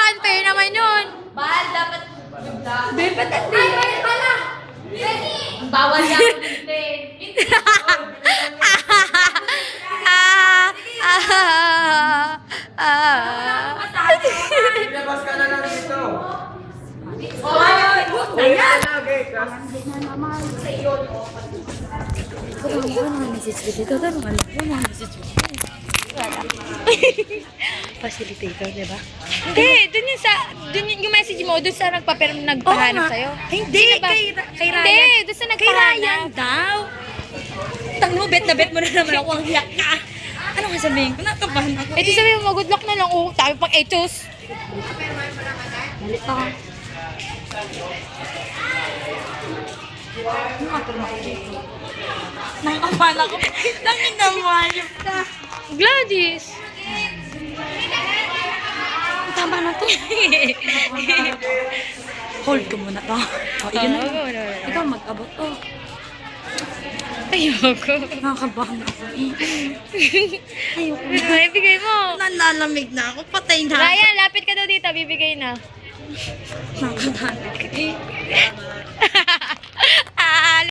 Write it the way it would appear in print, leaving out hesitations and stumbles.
unfair naman yun. Bahal, dapat. Dapat Ay, bahal pala! Bawal lang din. Labas ka na lang dito. Ayan! Facilitator, di ba? Hindi, dun yung message mo, dun sa nagpahanap sa'yo. Hindi, Sino ba? kay Ryan. Hindi, dun sa Kay nagpahanap. Ryan daw. Tang mo, bet na bet mo na naman ako ang hiyak ka. Ano nga sabihin ko? Nakabahan ako. Eh, di sabihin mo, good luck na lang. Oh, tabi pang etos. Balik pa. Nakabahan ako. Langin naman yung ka. Gladys. Tama na to. Hold ko muna to. O, yun na. Ikaw mag-abot. Oh, Ayoko. nakakabahan ako. Ayoko. Ibigay mo. Nalalamig na ako. Patay na. Ryan, lapit ka daw dito. Bibigay na. Nakakabahan ako.